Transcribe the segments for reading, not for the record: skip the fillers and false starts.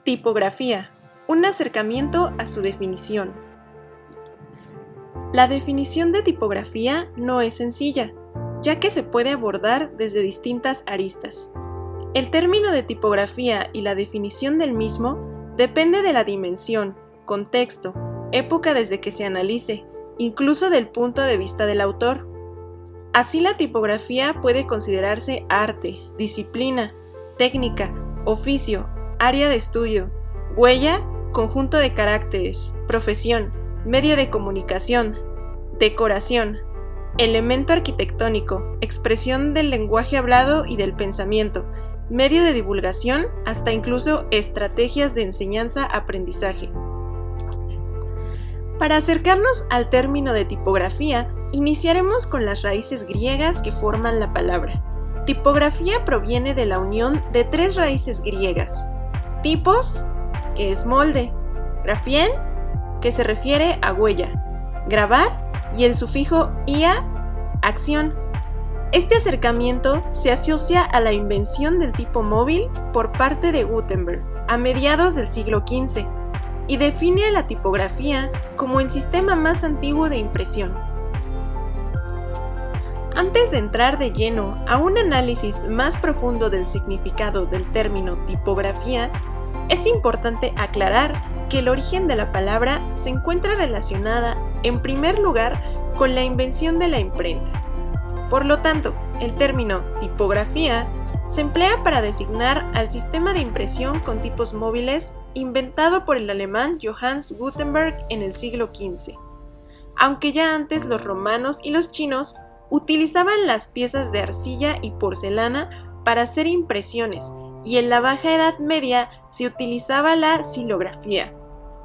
Tipografía. Un acercamiento a su definición. La definición de tipografía no es sencilla, ya que se puede abordar desde distintas aristas. El término de tipografía y la definición del mismo depende de la dimensión, contexto, época desde que se analice, incluso del punto de vista del autor. Así, la tipografía puede considerarse arte, disciplina, técnica, oficio, área de estudio, huella, conjunto de caracteres, profesión, medio de comunicación, decoración, elemento arquitectónico, expresión del lenguaje hablado y del pensamiento, medio de divulgación, hasta incluso estrategias de enseñanza-aprendizaje. Para acercarnos al término de tipografía, iniciaremos con las raíces griegas que forman la palabra. Tipografía proviene de la unión de tres raíces griegas: tipos, que es molde; grafien, que se refiere a huella; grabar, y el sufijo ia, acción. Este acercamiento se asocia a la invención del tipo móvil por parte de Gutenberg a mediados del siglo XV y define a la tipografía como el sistema más antiguo de impresión. Antes de entrar de lleno a un análisis más profundo del significado del término tipografía, es importante aclarar que el origen de la palabra se encuentra relacionada, en primer lugar, con la invención de la imprenta. Por lo tanto, el término tipografía se emplea para designar al sistema de impresión con tipos móviles inventado por el alemán Johannes Gutenberg en el siglo XV. Aunque ya antes los romanos y los chinos utilizaban las piezas de arcilla y porcelana para hacer impresiones, y en la Baja Edad Media se utilizaba la xilografía,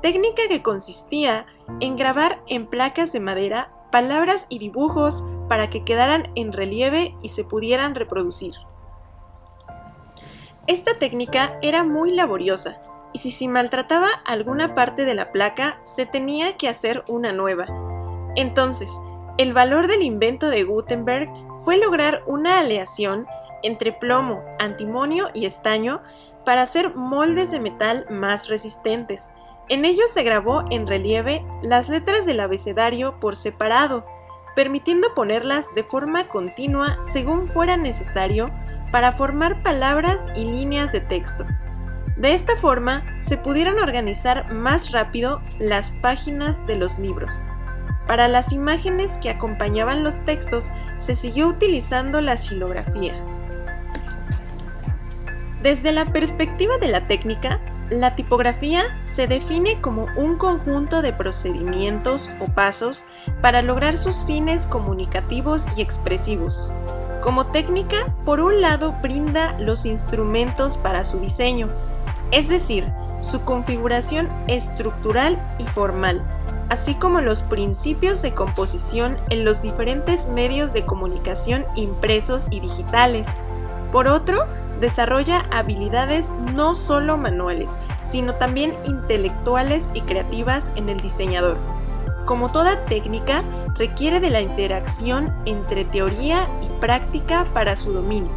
técnica que consistía en grabar en placas de madera palabras y dibujos para que quedaran en relieve y se pudieran reproducir. Esta técnica era muy laboriosa, y si se maltrataba alguna parte de la placa, se tenía que hacer una nueva. Entonces, el valor del invento de Gutenberg fue lograr una aleación entre plomo, antimonio y estaño para hacer moldes de metal más resistentes. En ellos se grabó en relieve las letras del abecedario por separado, permitiendo ponerlas de forma continua según fuera necesario para formar palabras y líneas de texto. De esta forma, se pudieron organizar más rápido las páginas de los libros. Para las imágenes que acompañaban los textos, se siguió utilizando la xilografía. Desde la perspectiva de la técnica, la tipografía se define como un conjunto de procedimientos o pasos para lograr sus fines comunicativos y expresivos. Como técnica, por un lado, brinda los instrumentos para su diseño, es decir, su configuración estructural y formal, así como los principios de composición en los diferentes medios de comunicación impresos y digitales. Por otro, desarrolla habilidades no solo manuales, sino también intelectuales y creativas en el diseñador. Como toda técnica, requiere de la interacción entre teoría y práctica para su dominio.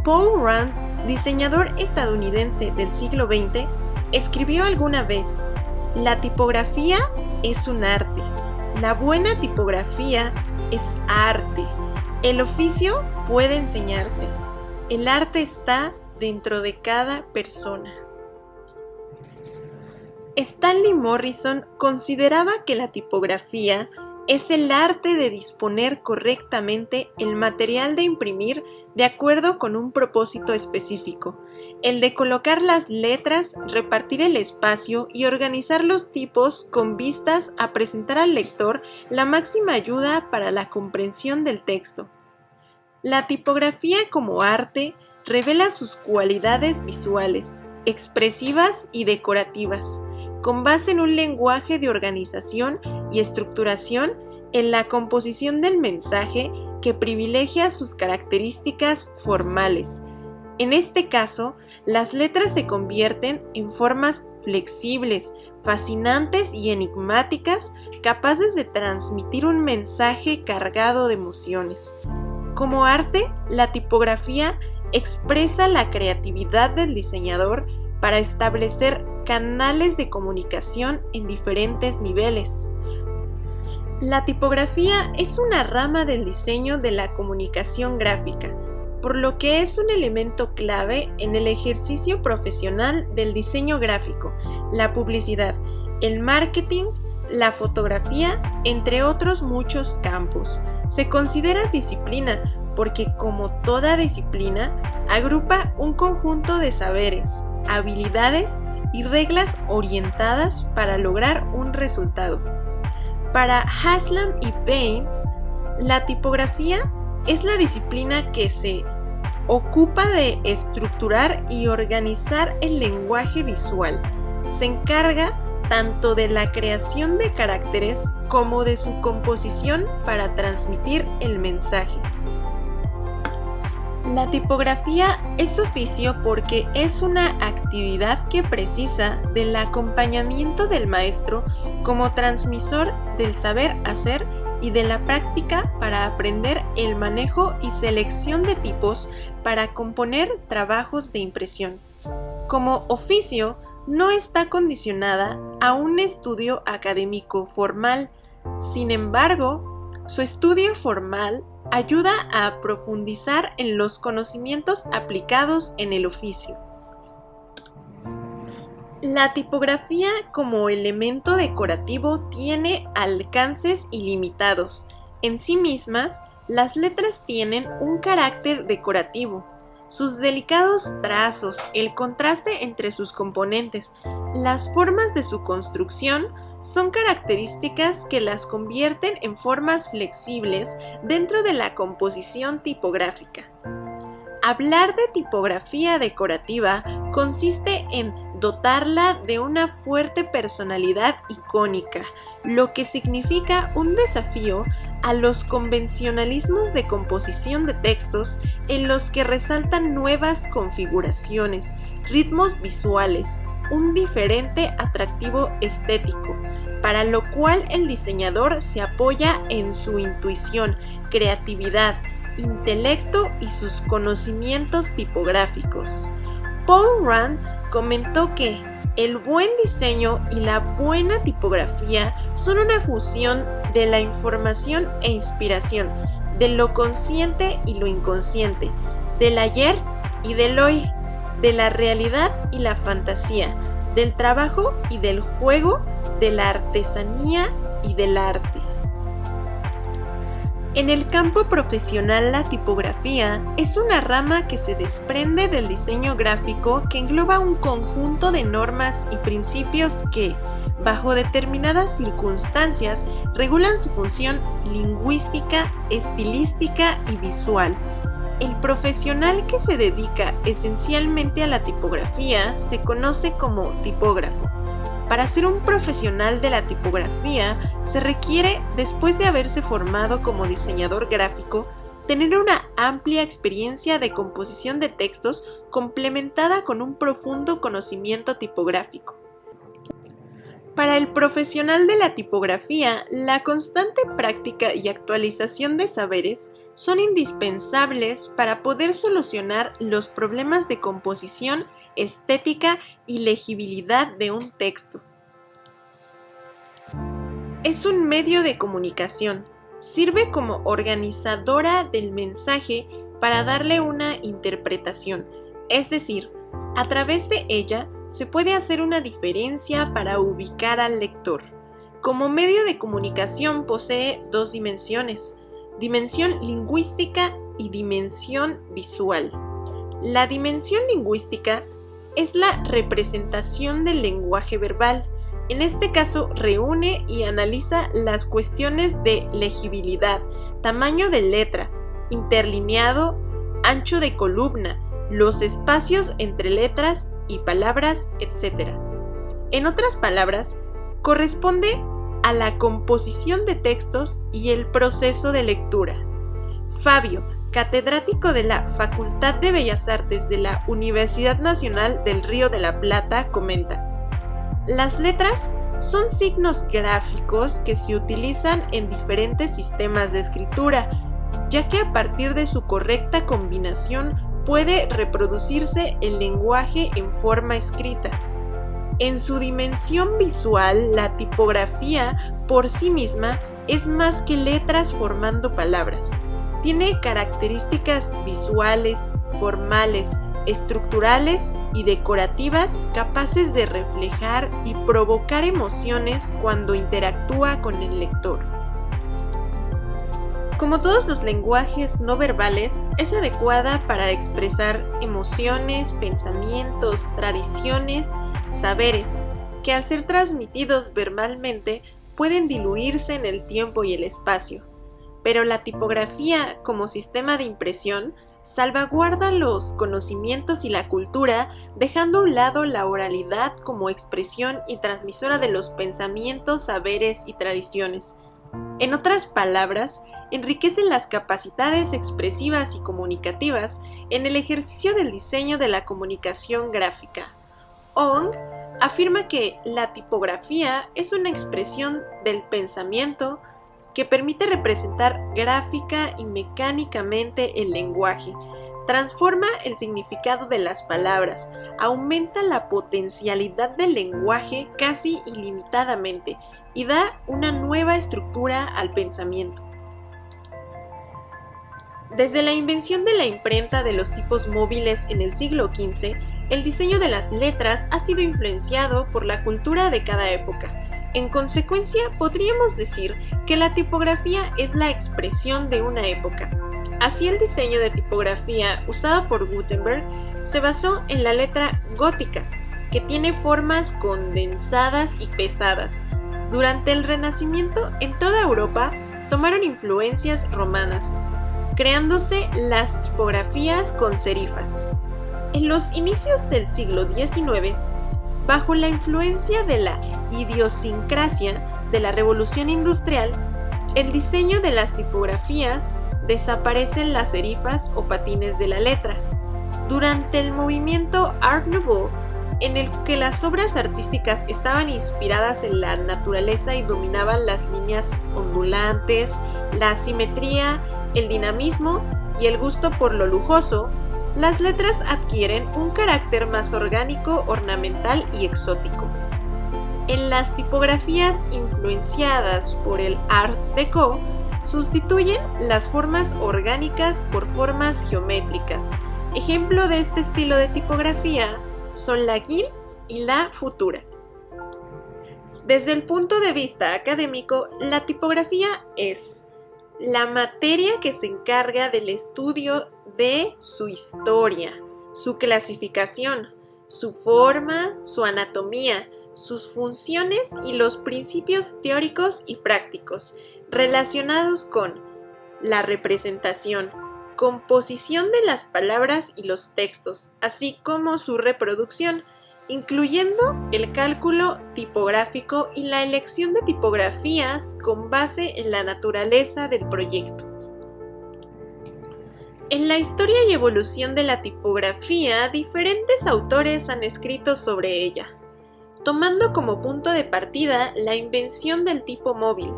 Paul Rand, diseñador estadounidense del siglo XX, escribió alguna vez: "La tipografía es un arte. La buena tipografía es arte. El oficio puede enseñarse. El arte está dentro de cada persona". Stanley Morrison consideraba que la tipografía es el arte de disponer correctamente el material de imprimir de acuerdo con un propósito específico, el de colocar las letras, repartir el espacio y organizar los tipos con vistas a presentar al lector la máxima ayuda para la comprensión del texto. La tipografía como arte revela sus cualidades visuales, expresivas y decorativas, con base en un lenguaje de organización y estructuración en la composición del mensaje que privilegia sus características formales. En este caso, las letras se convierten en formas flexibles, fascinantes y enigmáticas, capaces de transmitir un mensaje cargado de emociones. Como arte, la tipografía expresa la creatividad del diseñador para establecer canales de comunicación en diferentes niveles. La tipografía es una rama del diseño de la comunicación gráfica, por lo que es un elemento clave en el ejercicio profesional del diseño gráfico, la publicidad, el marketing, la fotografía, entre otros muchos campos. Se considera disciplina porque, como toda disciplina, agrupa un conjunto de saberes, habilidades y reglas orientadas para lograr un resultado. Para Haslam y Baines, la tipografía es la disciplina que se ocupa de estructurar y organizar el lenguaje visual. Se encarga tanto de la creación de caracteres como de su composición para transmitir el mensaje. La tipografía es oficio porque es una actividad que precisa del acompañamiento del maestro como transmisor del saber hacer y de la práctica para aprender el manejo y selección de tipos para componer trabajos de impresión. Como oficio, no está condicionada a un estudio académico formal. Sin embargo, su estudio formal ayuda a profundizar en los conocimientos aplicados en el oficio. La tipografía como elemento decorativo tiene alcances ilimitados. En sí mismas, las letras tienen un carácter decorativo. Sus delicados trazos, el contraste entre sus componentes, las formas de su construcción son características que las convierten en formas flexibles dentro de la composición tipográfica. Hablar de tipografía decorativa consiste en dotarla de una fuerte personalidad icónica, lo que significa un desafío a los convencionalismos de composición de textos en los que resaltan nuevas configuraciones, ritmos visuales, un diferente atractivo estético, para lo cual el diseñador se apoya en su intuición, creatividad, intelecto y sus conocimientos tipográficos. Paul Rand comentó que el buen diseño y la buena tipografía son una fusión de la información e inspiración, de lo consciente y lo inconsciente, del ayer y del hoy, de la realidad y la fantasía, del trabajo y del juego, de la artesanía y del arte. En el campo profesional, la tipografía es una rama que se desprende del diseño gráfico que engloba un conjunto de normas y principios que, bajo determinadas circunstancias, regulan su función lingüística, estilística y visual. El profesional que se dedica esencialmente a la tipografía se conoce como tipógrafo. Para ser un profesional de la tipografía, se requiere, después de haberse formado como diseñador gráfico, tener una amplia experiencia de composición de textos complementada con un profundo conocimiento tipográfico. Para el profesional de la tipografía, la constante práctica y actualización de saberes son indispensables para poder solucionar los problemas de composición, estética y legibilidad de un texto. Es un medio de comunicación. Sirve como organizadora del mensaje para darle una interpretación, es decir, a través de ella se puede hacer una diferencia para ubicar al lector. Como medio de comunicación posee dos dimensiones: dimensión lingüística y dimensión visual. La dimensión lingüística es la representación del lenguaje verbal. En este caso, reúne y analiza las cuestiones de legibilidad, tamaño de letra, interlineado, ancho de columna, los espacios entre letras y palabras, etc. En otras palabras, corresponde a la composición de textos y el proceso de lectura. Fabio, catedrático de la Facultad de Bellas Artes de la Universidad Nacional del Río de la Plata, comenta: las letras son signos gráficos que se utilizan en diferentes sistemas de escritura, ya que a partir de su correcta combinación puede reproducirse el lenguaje en forma escrita. En su dimensión visual, la tipografía por sí misma es más que letras formando palabras. Tiene características visuales, formales, estructurales y decorativas capaces de reflejar y provocar emociones cuando interactúa con el lector. Como todos los lenguajes no verbales, es adecuada para expresar emociones, pensamientos, tradiciones, saberes, que al ser transmitidos verbalmente pueden diluirse en el tiempo y el espacio. Pero la tipografía, como sistema de impresión, salvaguarda los conocimientos y la cultura, dejando a un lado la oralidad como expresión y transmisora de los pensamientos, saberes y tradiciones. En otras palabras, enriquece las capacidades expresivas y comunicativas en el ejercicio del diseño de la comunicación gráfica. Ong afirma que la tipografía es una expresión del pensamiento que permite representar gráfica y mecánicamente el lenguaje, transforma el significado de las palabras, aumenta la potencialidad del lenguaje casi ilimitadamente y da una nueva estructura al pensamiento. Desde la invención de la imprenta de los tipos móviles en el siglo XV, el diseño de las letras ha sido influenciado por la cultura de cada época. En consecuencia, podríamos decir que la tipografía es la expresión de una época. Así, el diseño de tipografía usado por Gutenberg se basó en la letra gótica, que tiene formas condensadas y pesadas. Durante el Renacimiento, en toda Europa, tomaron influencias romanas, creándose las tipografías con serifas. En los inicios del siglo XIX, bajo la influencia de la idiosincrasia de la Revolución Industrial, el diseño de las tipografías desaparecen las serifas o patines de la letra. Durante el movimiento Art Nouveau, en el que las obras artísticas estaban inspiradas en la naturaleza y dominaban las líneas ondulantes, la simetría, el dinamismo y el gusto por lo lujoso, las letras adquieren un carácter más orgánico, ornamental y exótico. En las tipografías influenciadas por el Art Deco, sustituyen las formas orgánicas por formas geométricas. Ejemplo de este estilo de tipografía son la Gill y la Futura. Desde el punto de vista académico, la tipografía es la materia que se encarga del estudio de su historia, su clasificación, su forma, su anatomía, sus funciones y los principios teóricos y prácticos relacionados con la representación, composición de las palabras y los textos, así como su reproducción, incluyendo el cálculo tipográfico y la elección de tipografías con base en la naturaleza del proyecto. En la historia y evolución de la tipografía, diferentes autores han escrito sobre ella, tomando como punto de partida la invención del tipo móvil,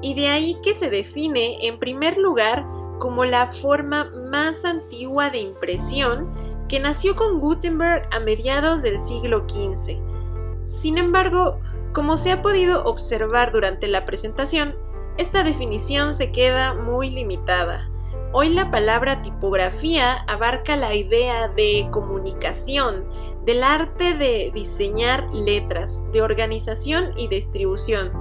y de ahí que se define en primer lugar como la forma más antigua de impresión que nació con Gutenberg a mediados del siglo XV. Sin embargo, como se ha podido observar durante la presentación, esta definición se queda muy limitada. Hoy la palabra tipografía abarca la idea de comunicación, del arte de diseñar letras, de organización y distribución,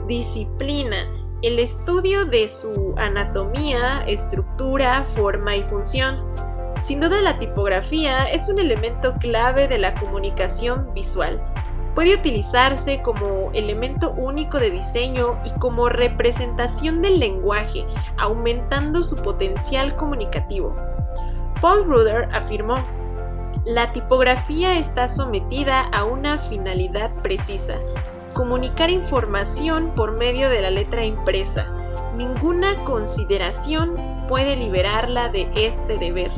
disciplina, el estudio de su anatomía, estructura, forma y función. Sin duda, la tipografía es un elemento clave de la comunicación visual. Puede utilizarse como elemento único de diseño y como representación del lenguaje, aumentando su potencial comunicativo. Paul Rudder afirmó: "La tipografía está sometida a una finalidad precisa: comunicar información por medio de la letra impresa. Ninguna consideración puede liberarla de este deber".